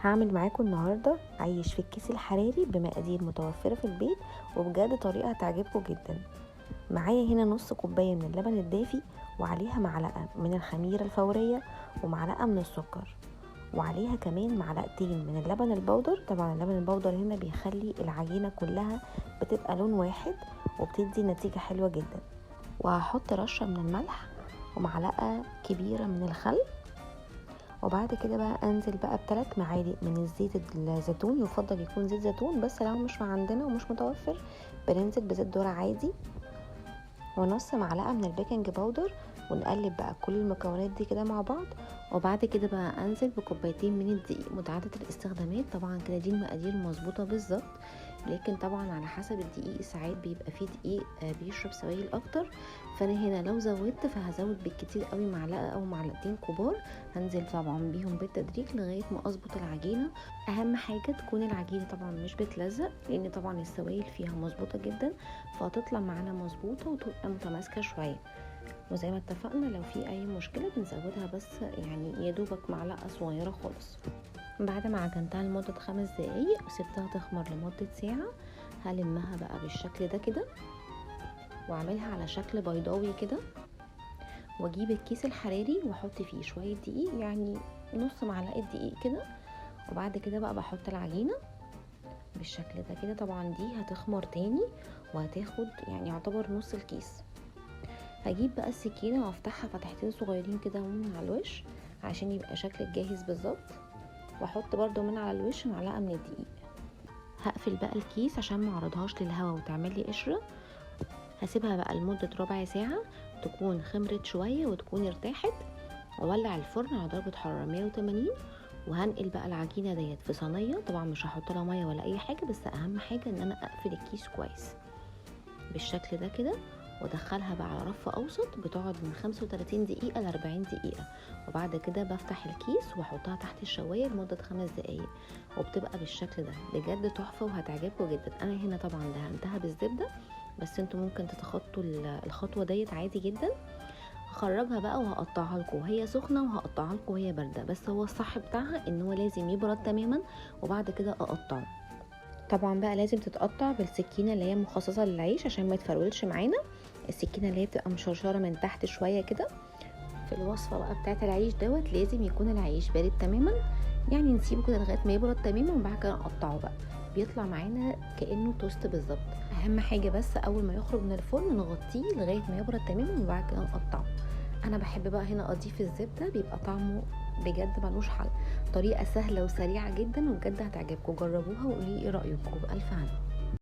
هعمل معاكم النهاردة عيش في الكيس الحراري بمقادير متوفرة في البيت، وبجد طريقة هتعجبكم جدا. معايا هنا نص كوباية من اللبن الدافي، وعليها معلقة من الخميرة الفورية، ومعلقة من السكر، وعليها كمان معلقتين من اللبن البودر. طبعا اللبن البودر هنا بيخلي العجينة كلها بتبقى لون واحد وبتدي نتيجة حلوة جدا. وهحط رشة من الملح ومعلقة كبيرة من الخل، وبعد كده بقى انزل بقى ب3 معالق من الزيت الزيتون. يفضل يكون زيت زيتون، بس لو مش عندنا ومش متوفر بننزل بزيت ذرة عادي، ونص معلقه من البيكنج باودر. ونقلب بقى كل المكونات دي كده مع بعض. وبعد كده بقى انزل بكوبايتين من الدقيق متعدد الاستخدامات. طبعا كده دي المقادير مظبوطه بالظبط، لكن طبعا على حسب الدقيق ساعات بيبقى فيه دقيق بيشرب سوائل اكتر. فانا هنا لو زودت فهزود بالكتير قوي معلقه او معلقتين كبار. هنزل طبعا بيهم بالتدريج لغايه ما اظبط العجينه. اهم حاجه تكون العجينه طبعا مش بتلزق، لان طبعا السوائل فيها مظبوطه جدا، فهتطلع معانا مظبوطه وتبقى متماسكه شويه. وزي ما اتفقنا لو في اي مشكله بنزودها، بس يعني يا دوبك معلقه صغيره خالص. بعد ما عجنتها لمده 5 دقايق وسبتها تخمر لمده ساعه، هلمها بقى بالشكل ده كده، واعملها على شكل بيضاوي كده. واجيب الكيس الحراري واحط فيه شويه دقيق، يعني نص معلقه دقيق كده. وبعد كده بقى بحط العجينه بالشكل ده كده. طبعا دي هتخمر تاني وهتاخد يعني يعتبر نص الكيس. هجيب بقى السكينه وافتحها فتحتين صغيرين كده من على الوش عشان يبقى شكل الجاهز بالظبط. واحط برده من على الوش معلقه من الدقيق. هقفل بقى الكيس عشان ما اعرضهاش للهواء وتعمل لي قشره. هسيبها بقى لمده ربع ساعه تكون خمرت شويه وتكون ارتاحت. واولع الفرن على درجه حراره 180. وهنقل بقى العجينه ديت في صينيه. طبعا مش هحط لها ميه ولا اي حاجه، بس اهم حاجه ان انا اقفل الكيس كويس بالشكل ده كده. وادخلها بقى على رف اوسط بتقعد من 35 دقيقه ل 40 دقيقه. وبعد كده بفتح الكيس واحطها تحت الشوايه لمده 5 دقايق، وبتبقى بالشكل ده. بجد تحفه وهتعجبكم جدا. انا هنا طبعا دهنتها بالزبده، بس انتوا ممكن تتخطوا الخطوه ديت عادي جدا. هخرجها بقى وهقطعها لكم وهي سخنه، وهقطعها لكم وهي بارده، بس هو الصح بتاعها ان هو لازم يبرد تماما وبعد كده اقطعه. طبعا بقى لازم تتقطع بالسكينه اللي هي مخصصه للعيش عشان ما يتفرولش معانا. السكينه اللي هي بتبقى مشرشره من تحت شويه كده. في الوصفه بقى بتاعه العيش دوت لازم يكون العيش بارد تماما، يعني نسيبه كده لغايه ما يبرد تماما وبعد كده نقطعه بقى. بيطلع معانا كانه توست بالظبط. اهم حاجه بس اول ما يخرج من الفرن نغطيه لغايه ما يبرد تماما وبعد كده نقطعه. انا بحب بقى هنا اضيف الزبده، بيبقى طعمه بجد ملوش حل. طريقه سهله وسريعه جدا وبجد هتعجبكم. جربوها وقولي ايه رايكم. بالف هنا.